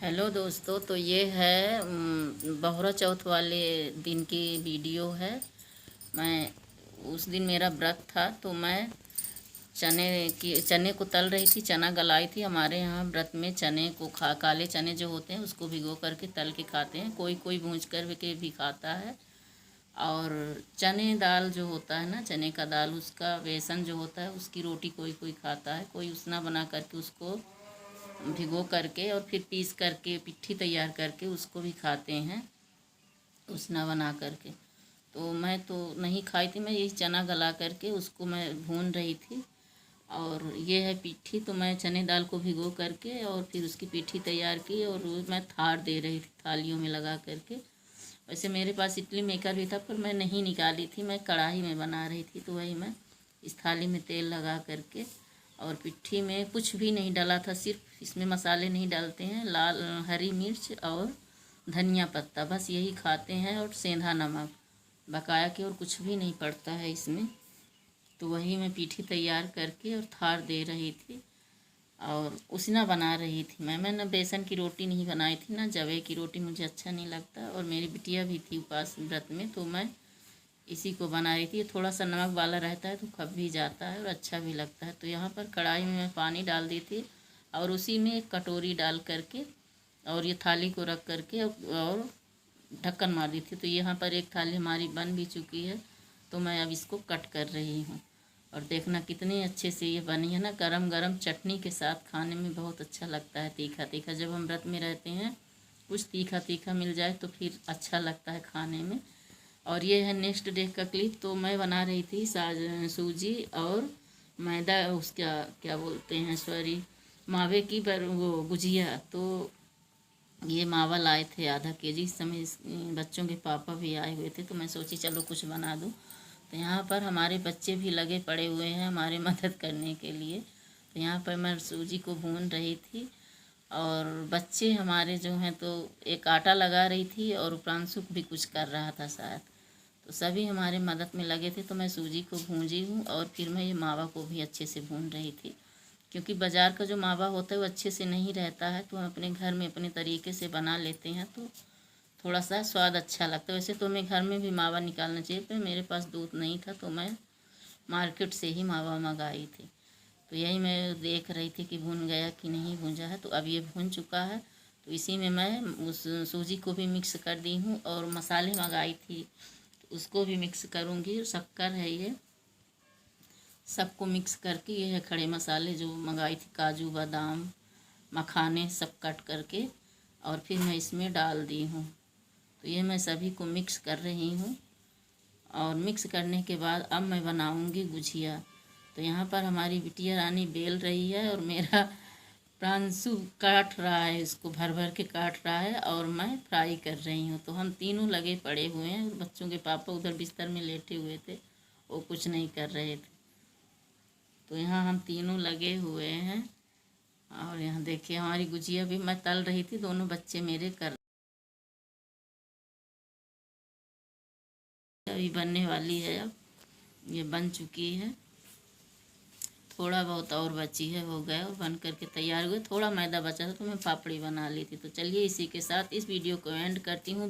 Hello दोस्तों, तो ये है बहोरा चौथ वाले दिन की वीडियो है। मैं उस दिन मेरा व्रत था, तो मैं चने को तल रही थी, चना गलाई थी। हमारे यहाँ व्रत में चने को काले चने जो होते हैं उसको भिगो करके तल के खाते हैं। कोई कोई भूंज कर के भी खाता है। और चने दाल जो होता है ना, चने का दाल, उसका बेसन जो होता है उसकी रोटी कोई कोई खाता है। कोई उसना बना करके उसको भिगो करके और फिर पीस करके पिट्ठी तैयार करके उसको भी खाते हैं, उसना बना करके। तो मैं तो नहीं खाई थी, मैं यही चना गला करके उसको मैं भून रही थी। और ये है पिट्ठी। तो मैं चने दाल को भिगो करके और फिर उसकी पिट्ठी तैयार की और मैं थाड़ दे रही थी थालियों में लगा करके। वैसे मेरे पास इडली मेकर भी था, पर मैं नहीं निकाली थी, मैं कढ़ाई में बना रही थी। तो वही मैं इस थाली में तेल लगा करके और पिट्ठी में कुछ भी नहीं डाला था, सिर्फ इसमें मसाले नहीं डालते हैं, लाल हरी मिर्च और धनिया पत्ता, बस यही खाते हैं, और सेंधा नमक बकाया के, और कुछ भी नहीं पड़ता है इसमें। तो वही मैं पिट्ठी तैयार करके और थार दे रही थी और उसना बना रही थी। मैंने बेसन की रोटी नहीं बनाई थी ना, जवे की रोटी मुझे अच्छा नहीं लगता, और मेरी बिटिया भी थी उपास व्रत में, तो मैं इसी को बना रही थी। ये थोड़ा सा नमक वाला रहता है तो खप भी जाता है और अच्छा भी लगता है। तो यहाँ पर कढ़ाई में मैं पानी डाल दी थी और उसी में एक कटोरी डाल करके और ये थाली को रख करके और ढक्कन मार दी थी। तो यहाँ पर एक थाली हमारी बन भी चुकी है। तो मैं अब इसको कट कर रही हूँ और देखना कितनी अच्छे से ये बनी है ना। गरम गरम चटनी के साथ खाने में बहुत अच्छा लगता है, तीखा तीखा। जब हम व्रत में रहते हैं कुछ तीखा तीखा मिल जाए तो फिर अच्छा लगता है खाने में। और ये है नेक्स्ट डे का क्लिप। तो मैं बना रही थी सूजी और मैदा, उसका क्या बोलते हैं, सॉरी, मावे की वो गुजिया। तो ये मावा लाए थे आधा केजी। इस समय बच्चों के पापा भी आए हुए थे, तो मैं सोची चलो कुछ बना दूँ। तो यहाँ पर हमारे बच्चे भी लगे पड़े हुए हैं हमारे मदद करने के लिए। तो यहाँ पर मैं सूजी को भून रही थी और बच्चे हमारे जो हैं, तो एक आटा लगा रही थी और प्रांशु भी कुछ कर रहा था शायद। तो सभी हमारे मदद में लगे थे। तो मैं सूजी को भूंजी हूँ और फिर मैं ये मावा को भी अच्छे से भून रही थी, क्योंकि बाज़ार का जो मावा होता है वो अच्छे से नहीं रहता है। तो हम अपने घर में अपने तरीके से बना लेते हैं तो थोड़ा सा स्वाद अच्छा लगता है। वैसे तो हमें घर में भी मावा निकालना चाहिए, पर मेरे पास दूध नहीं था तो मैं मार्केट से ही मावा मंगाई थी। तो यही मैं देख रही थी कि भुन गया कि नहीं भुंजा है। तो अब ये भुन चुका है। तो इसी में मैं उस सूजी को भी मिक्स कर दी हूँ और मसाले मंगाई थी तो उसको भी मिक्स करूँगी। शक्कर है ये, सबको मिक्स करके, ये है खड़े मसाले जो मंगाई थी, काजू बादाम मखाने सब कट करके, और फिर मैं इसमें डाल दी हूँ। तो ये मैं सभी को मिक्स कर रही हूँ और मिक्स करने के बाद अब मैं बनाऊँगी गुजिया। तो यहाँ पर हमारी बिटिया रानी बेल रही है और मेरा प्रांशु काट रहा है, इसको भर भर के काट रहा है और मैं फ्राई कर रही हूँ। तो हम तीनों लगे पड़े हुए हैं और बच्चों के पापा उधर बिस्तर में लेटे हुए थे, वो कुछ नहीं कर रहे थे। तो यहाँ हम तीनों लगे हुए हैं और यहाँ देखिए हमारी गुजिया भी मैं तल रही थी, दोनों बच्चे मेरे कर। अभी बनने वाली है, अब ये बन चुकी है, थोड़ा बहुत और बची है, हो गया और बन करके तैयार हुए। थोड़ा मैदा बचा था तो मैं पापड़ी बना ली थी। तो चलिए इसी के साथ इस वीडियो को एंड करती हूँ।